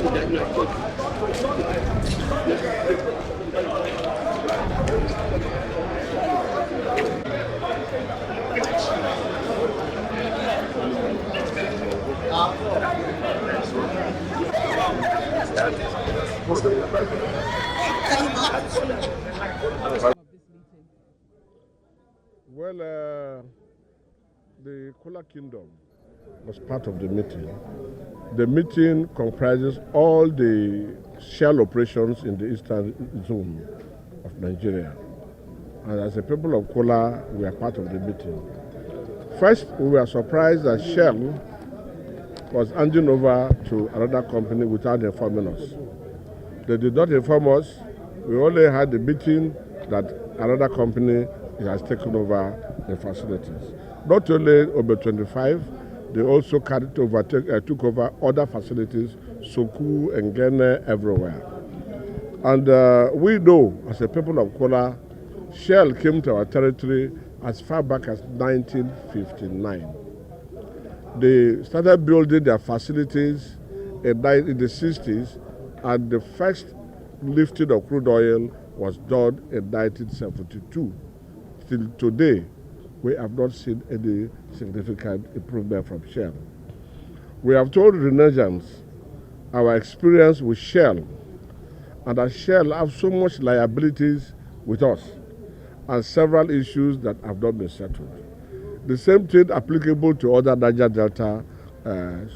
Well, the Kula Kingdom was part of the meeting. The meeting comprises all the shell operations in the eastern zone of Nigeria. And as a people of Kula, we are part of the meeting. First, we were surprised that Shell was handing over to another company without informing us. They did not inform us. We only had the meeting that another company has taken over the facilities. Not only OML-25, they also took over other facilities, Soku, Ngeje, everywhere. And we know, as a people of Kula, Shell came to our territory as far back as 1959. They started building their facilities in the 60s, and the first lifting of crude oil was done in 1972. Till today, we have not seen any significant improvement from Shell. We have told Renegans our experience with Shell, and that Shell have so much liabilities with us and several issues that have not been settled. The same thing applicable to other Niger Delta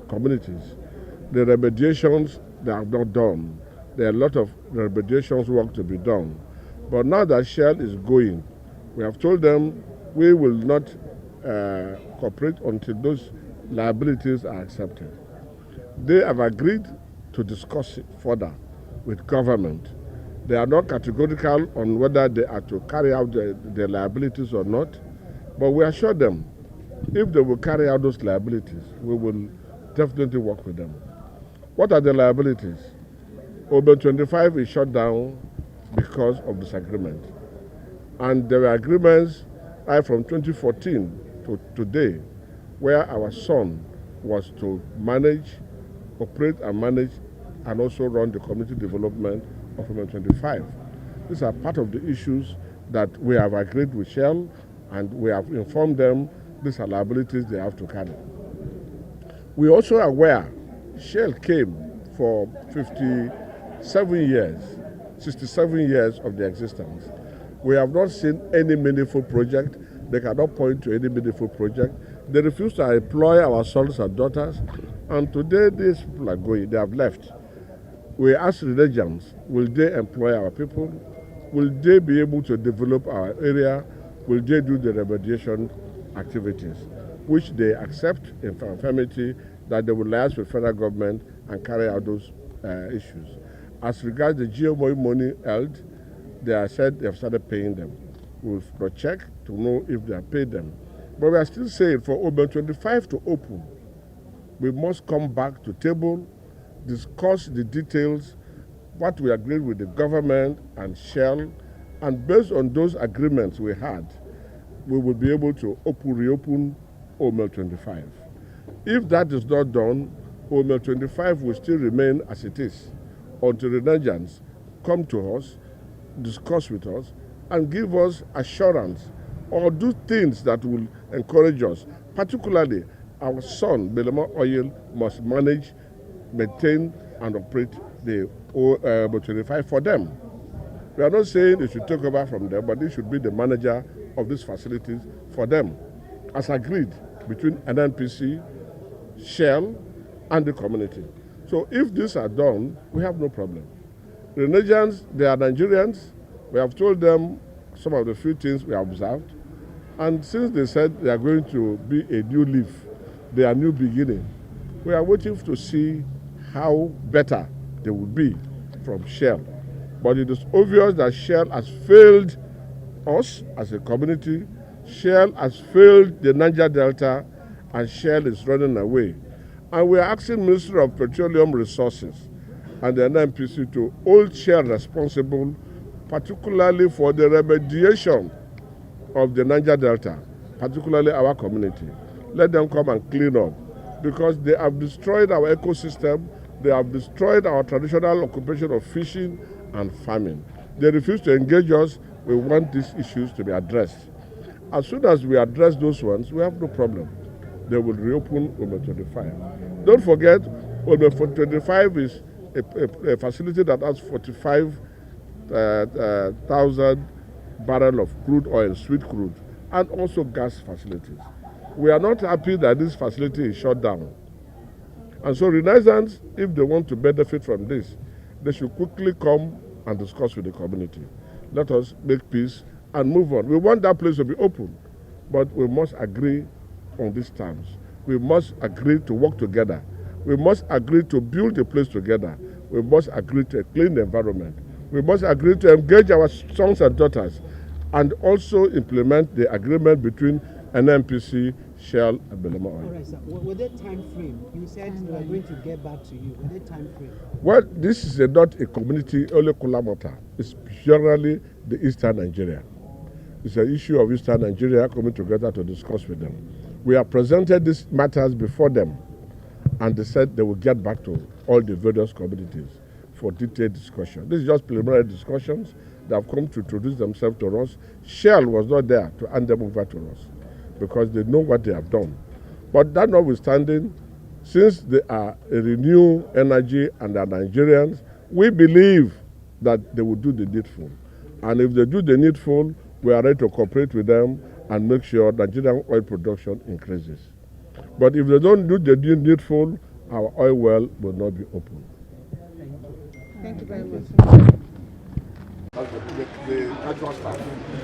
communities. The remediations, they have not done. There are a lot of remediations work to be done. But now that Shell is going, we have told them we will not cooperate until those liabilities are accepted. They have agreed to discuss it further with government. They are not categorical on whether they are to carry out their liabilities or not, but we assure them if they will carry out those liabilities, we will definitely work with them. What are the liabilities? OML-25 is shut down because of disagreement. And there were agreements from 2014 to today where our son was to operate and manage, and also run the community development of OML-25. These are part of the issues that we have agreed with Shell, and we have informed them these are liabilities they have to carry. We also are aware Shell came for 67 years of their existence. We have not seen any meaningful project. They cannot point to any meaningful project. They refuse to employ our sons and daughters, and today these people are going, they have left. We ask religions, will they employ our people? Will they be able to develop our area? Will they do the remediation activities, which they accept in firmity that they will liaise with federal government and carry out those issues. As regards the GMO money held, they have said they have started paying them. We will check to know if they have paid them. But we are still saying for OML-25 to open, we must come back to table, discuss the details, what we agreed with the government and Shell, and based on those agreements we had, we will be able to reopen OML-25. If that is not done, OML-25 will still remain as it is until the Nigerians come to us, discuss with us, and give us assurance or do things that will encourage us. Particularly, our son, Belema Oil, must manage, maintain, and operate the OML-25 for them. We are not saying they should take over from them, but they should be the manager of these facilities for them, as agreed between NNPC, Shell, and the community. So if these are done, we have no problem. The Nigerians, they are Nigerians. We have told them some of the few things we have observed. And since they said they are going to be a new leaf, they are new beginning, we are waiting to see how better they will be from Shell. But it is obvious that Shell has failed us as a community. Shell has failed the Niger Delta, and Shell is running away. And we are asking Ministry of Petroleum Resources and the NNPC to hold Shell responsible, particularly for the remediation of the Niger Delta, particularly our community. Let them come and clean up, because they have destroyed our ecosystem, They have destroyed our traditional occupation of fishing and farming. They refuse to engage us. We want these issues to be addressed. As soon as we address those ones, we have no problem. They will reopen OML-25. Don't forget, OML-25 is a facility that has 45,000 barrels of crude oil, sweet crude, and also gas facilities. We are not happy that this facility is shut down. And so Renaissance, if they want to benefit from this, they should quickly come and discuss with the community. Let us make peace and move on. We want that place to be open, but we must agree on these terms. We must agree to work together. We must agree to build a place together. We must agree to a clean environment. We must agree to engage our sons and daughters and also implement the agreement between NNPC, Shell, and Belema Oil. All right, sir. With that time frame, you said we are going to get back to you. With that time frame? Well, this is not a community, only Kula matter. It's purely the Eastern Nigeria. It's an issue of Eastern Nigeria coming together to discuss with them. We have presented these matters before them, and they said they will get back to all the various communities for detailed discussion. This is just preliminary discussions. They have come to introduce themselves to us. Shell was not there to hand them over to us because they know what they have done. But that notwithstanding, since they are a renewed energy and are Nigerians, we believe that they will do the needful. And if they do the needful, we are ready to cooperate with them and make sure Nigerian oil production increases. But if they don't do the needful, our oil well will not be open. Thank you very much.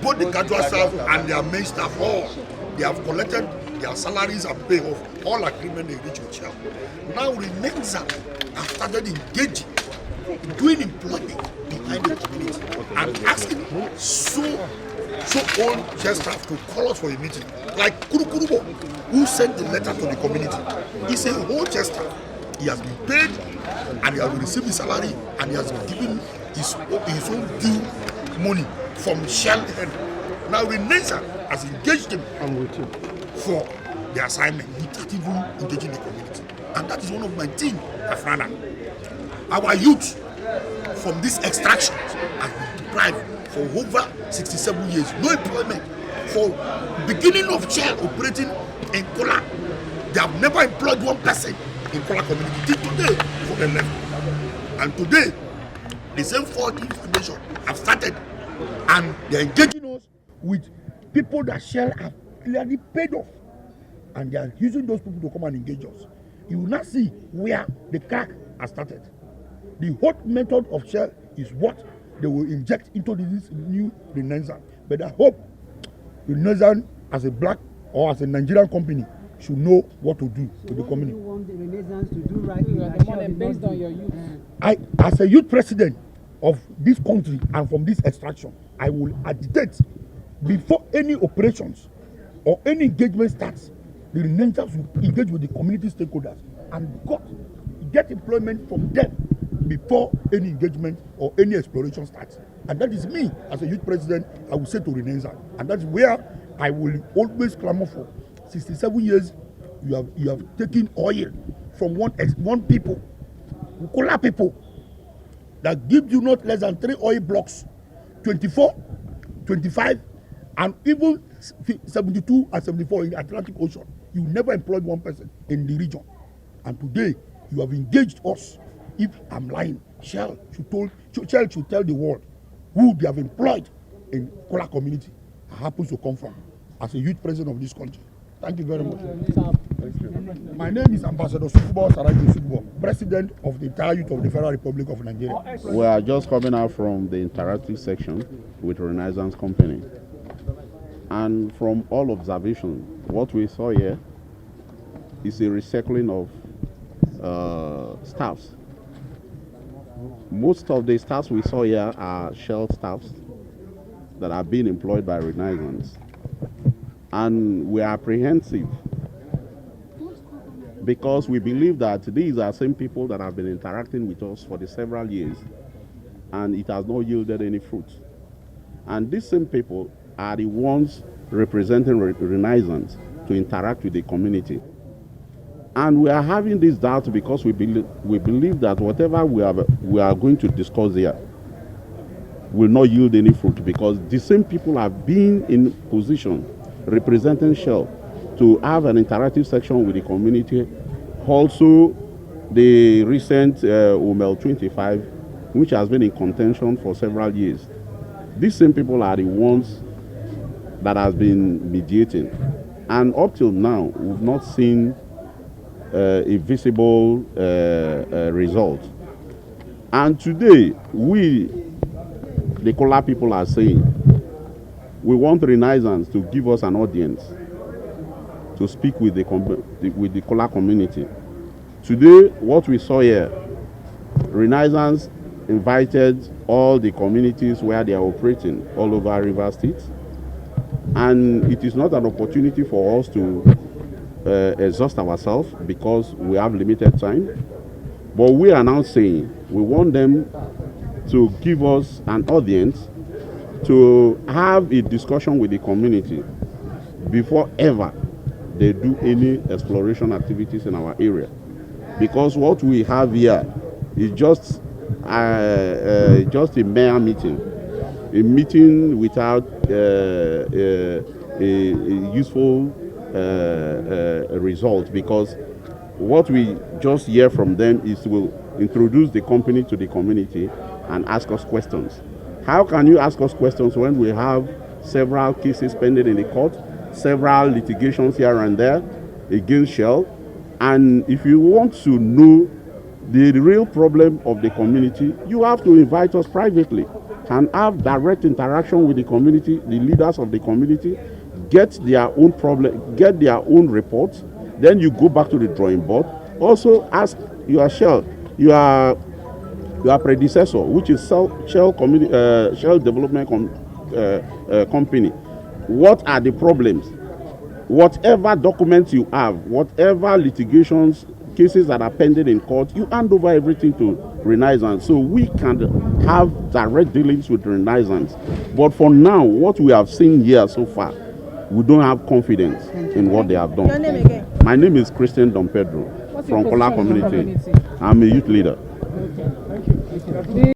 Both the casual staff and their main staff, all they have collected their salaries and pay off all agreement they reach with Shell. Now Renenza have started engaging, doing employment behind the community and asking so old Shell staff to call us for a meeting. Like Kurukurubo, who sent the letter to the community. He's a whole Shell staff. He has been paid and he has received his salary and he has been given his own due money from Shell. Now Renenza has engaged him for the assignment without even engaging the community. And that is one of my things, Afrana. Our youth from this extraction has been deprived for over 67 years. No employment. For beginning of Shell operating in Kula, they have never employed one person in Kula community till today for them left. And today, the same 40 foundation have started and they are engaging us with people that Shell have clearly paid off. And they are using those people to come and engage us. You will not see where the crack has started. The hot method of Shell is what they will inject into this new Renaissance. But I hope Renaissance as a black or as a Nigerian company should know what to do with the community. What do you want the Renaissance to do right now? Based on your youth. I, as a youth president of this country and from this extraction, I will agitate before any operations or any engagement starts. The Renaissance will engage with the community stakeholders and get employment from them before any engagement or any exploration starts. And that is me as a youth president. I will say to Renaissance, and that's where I will always clamor for. 67 years, you have taken oil from one people, Kula people, that give you not less than 3 oil blocks, 24, 25, and even 72 and 74 in the Atlantic Ocean. You never employed one person in the region. And today, you have engaged us. If I'm lying, Shell should tell the world who they have employed in Kula community happens to come from as a youth president of this country. Thank you very much. Thank you. My name is Ambassador Fubara Saraki, President of the entire youth of the Federal Republic of Nigeria. We are just coming out from the interactive section with Renaissance Company. And from all observation, what we saw here is a recycling of staffs. Most of the staffs we saw here are Shell staffs that are being employed by Renaissance. And we are apprehensive because we believe that these are same people that have been interacting with us for the several years and it has not yielded any fruit. And these same people are the ones representing Renaissance to interact with the community. And we are having this doubt because we believe that whatever we are going to discuss here will not yield any fruit, because the same people have been in position representing Shell to have an interactive section with the community. Also, the recent OML-25, which has been in contention for several years. These same people are the ones that has been mediating. And up till now, we've not seen a visible result. And today, we, the Kula people, are saying, we want Renaissance to give us an audience to speak with the Kula community. Today, what we saw here, Renaissance invited all the communities where they are operating all over River State. And it is not an opportunity for us to exhaust ourselves because we have limited time. But we are now saying we want them to give us an audience to have a discussion with the community before ever they do any exploration activities in our area. Because what we have here is just a mere meeting, a meeting without a useful result, because what we just hear from them is to introduce the company to the community and ask us questions. How can you ask us questions when we have several cases pending in the court, several litigations here and there against Shell? And if you want to know the real problem of the community, you have to invite us privately and have direct interaction with the community, the leaders of the community, get their own problem, get their own reports. Then you go back to the drawing board. Also ask your Shell, your predecessor, which is Shell Development Company. What are the problems? Whatever documents you have, whatever litigations, cases that are pending in court, you hand over everything to Renaissance so we can have direct dealings with Renaissance. But for now, what we have seen here so far, we don't have confidence in what they have done. Your name again? My name is Christian Don Pedro from Kula Community. I'm a youth leader. Okay. Thank you.